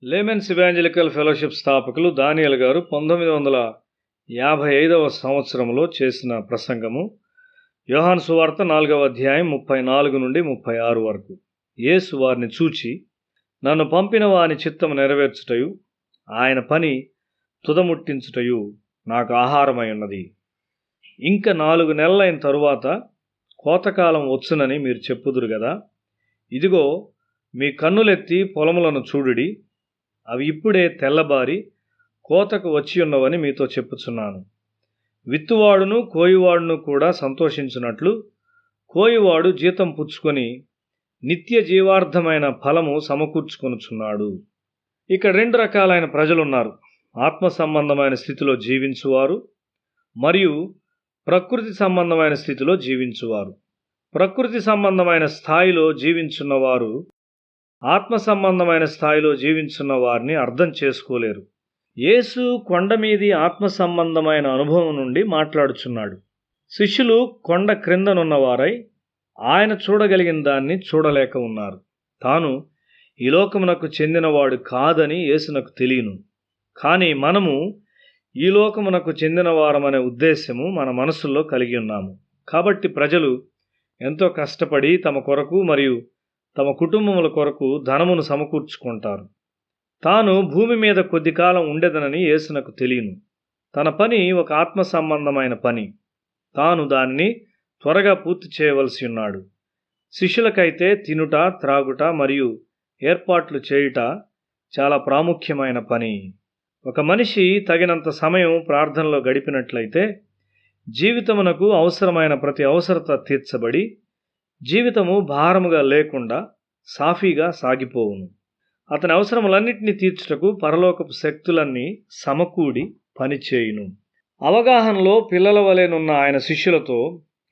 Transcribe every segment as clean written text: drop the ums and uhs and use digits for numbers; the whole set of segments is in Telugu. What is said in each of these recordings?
లేమెన్స్ ఇవాంజలికల్ ఫెలోషిప్ స్థాపకులు దానియేల్ గారు 1955వ సంవత్సరంలో చేసిన ప్రసంగము యోహాను సువార్త 4వ అధ్యాయం 34 నుండి 36 వరకు. యేసు వారిని చూచి, నన్ను పంపిన వాని చిత్తము నెరవేర్చుటయు ఆయన పని తుదముట్టించుటయు నాకు ఆహారమై ఉన్నది. ఇంక 4 నెలలైన తరువాత కోతకాలం వచ్చునని మీరు చెప్పుదురు గదా. ఇదిగో, మీ కన్నులెత్తి పొలములను చూడుడి, అవి ఇప్పుడే తెల్లబారి కోతకు వచ్చియున్నవని మీతో చెప్పుచున్నాను. విత్తువాడును కోయువాడును కూడా సంతోషించున్నట్లు కోయువాడు జీతం పుచ్చుకొని నిత్య జీవార్థమైన ఫలము సమకూర్చుకొనుచున్నాడు. ఇక్కడ 2 రకాలైన ప్రజలున్నారు. ఆత్మ సంబంధమైన స్థితిలో జీవించువారు మరియు ప్రకృతి సంబంధమైన స్థితిలో జీవించువారు. ప్రకృతి సంబంధమైన స్థాయిలో జీవించున్నవారు ఆత్మ సంబంధమైన స్థాయిలో జీవించున్న వారిని అర్థం చేసుకోలేరు. యేసు కొండ మీది ఆత్మ సంబంధమైన అనుభవం నుండి మాట్లాడుచున్నాడు. శిష్యులు కొండ క్రిందనున్నవారై ఆయన చూడగలిగిన దాన్ని చూడలేక ఉన్నారు. తాను ఈ లోకమునకు చెందినవాడు కాదని యేసునకు తెలియను. కానీ మనము ఈ లోకమునకు చెందిన వారమనే ఉద్దేశము మన మనసుల్లో కలిగి ఉన్నాము. కాబట్టి ప్రజలు ఎంతో కష్టపడి తమ కొరకు మరియు తమ కుటుంబముల కొరకు ధనమును సమకూర్చుకుంటారు. తాను భూమి మీద కొద్ది కాలం ఉండేదనని యేసునకు తెలియను. తన పని ఒక ఆత్మ సంబంధమైన పని. తాను దానిని త్వరగా పూర్తి చేయవలసి ఉన్నాడు. శిష్యులకైతే తినుట, త్రాగుట మరియు ఏర్పాట్లు చేయుట చాలా ప్రాముఖ్యమైన పని. ఒక మనిషి తగినంత సమయం ప్రార్థనలో గడిపినట్లయితే జీవితమునకు అవసరమైన ప్రతి అవసరత తీర్చబడి జీవితము భారముగా లేకుండా సాఫీగా సాగిపోవును. అతని అవసరములన్నింటినీ తీర్చుటకు పరలోకపు శక్తులన్నీ సమకూడి పనిచేయును. అవగాహనలో పిల్లల వలెనున్న ఆయన శిష్యులతో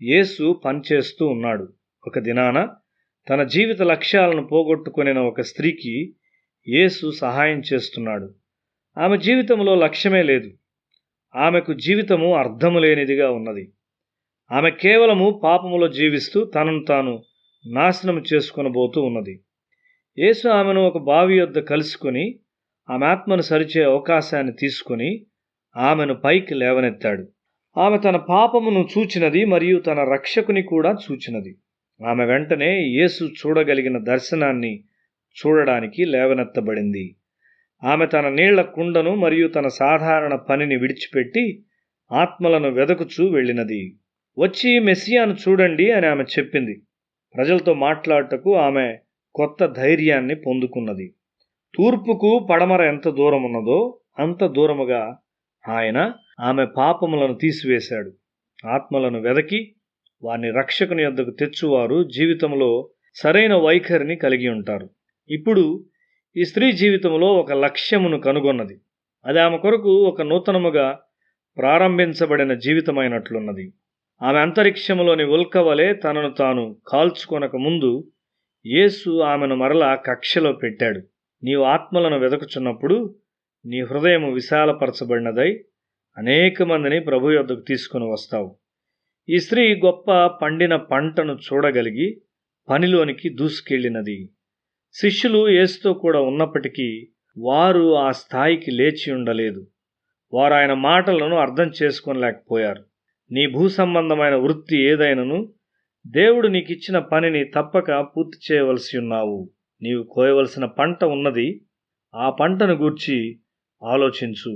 యేసు పనిచేస్తూ ఉన్నాడు. ఒక దినాన తన జీవిత లక్ష్యాలను పోగొట్టుకొనిన ఒక స్త్రీకి యేసు సహాయం చేస్తున్నాడు. ఆమె జీవితంలో లక్ష్యమే లేదు. ఆమెకు జీవితము అర్థము లేనిదిగా ఉన్నది. ఆమె కేవలము పాపములో జీవిస్తూ తనను తాను నాశనం చేసుకొనబోతూ ఉన్నది. యేసు ఆమెను ఒక బావి యొద్ద కలుసుకొని ఆమె ఆత్మను సరిచే అవకాశాన్ని తీసుకొని ఆమెను పైకి లేవనెత్తాడు. ఆమె తన పాపమును చూచినది మరియు తన రక్షకుని కూడా చూచినది. ఆమె వెంటనే యేసు చూడగలిగిన దర్శనాన్ని చూడడానికి లేవనెత్తబడింది. ఆమె తన నీళ్ల కుండను మరియు తన సాధారణ పనిని విడిచిపెట్టి ఆత్మలను వెదకుచూ వెళ్ళినది. వచ్చి మెస్సియాను చూడండి అని ఆమె చెప్పింది. ప్రజలతో మాట్లాడుటకు ఆమె కొత్త ధైర్యాన్ని పొందుకున్నది. తూర్పుకు పడమర ఎంత దూరం ఉన్నదో అంత దూరముగా ఆయన ఆమె పాపములను తీసివేశాడు. ఆత్మలను వెదకి వారిని రక్షకుని యొద్దకు తెచ్చువారు జీవితంలో సరైన వైఖరిని కలిగి ఉంటారు. ఇప్పుడు ఈ స్త్రీ జీవితంలో ఒక లక్ష్యమును కనుగొన్నది. అది ఆమె కొరకు ఒక నూతనముగా ప్రారంభించబడిన జీవితమైనట్లున్నది. ఆమె అంతరిక్షములోని ఉల్క వలె తనను తాను కాల్చుకొనక ముందు యేసు ఆమెను మరలా కక్షలో పెట్టాడు. నీవు ఆత్మలను వెదకుచున్నప్పుడు నీ హృదయము విశాలపరచబడినదై అనేక మందిని ప్రభు యొద్దకు తీసుకుని వస్తావు. ఈ స్త్రీ గొప్ప పండిన పంటను చూడగలిగి పనిలోనికి దూసుకెళ్ళినది. శిష్యులు యేసుతో కూడా ఉన్నప్పటికీ వారు ఆ స్థాయికి లేచి ఉండలేదు. వారు ఆయన మాటలను అర్థం చేసుకోలేకపోయారు. నీ భూ సంబంధమైన వృత్తి ఏదైనను దేవుడు నీకిచ్చిన పనిని తప్పక పూర్తి చేయవలసి ఉన్నావు. నీవు కోయవలసిన పంట ఉన్నది. ఆ పంటను గూర్చి ఆలోచించు.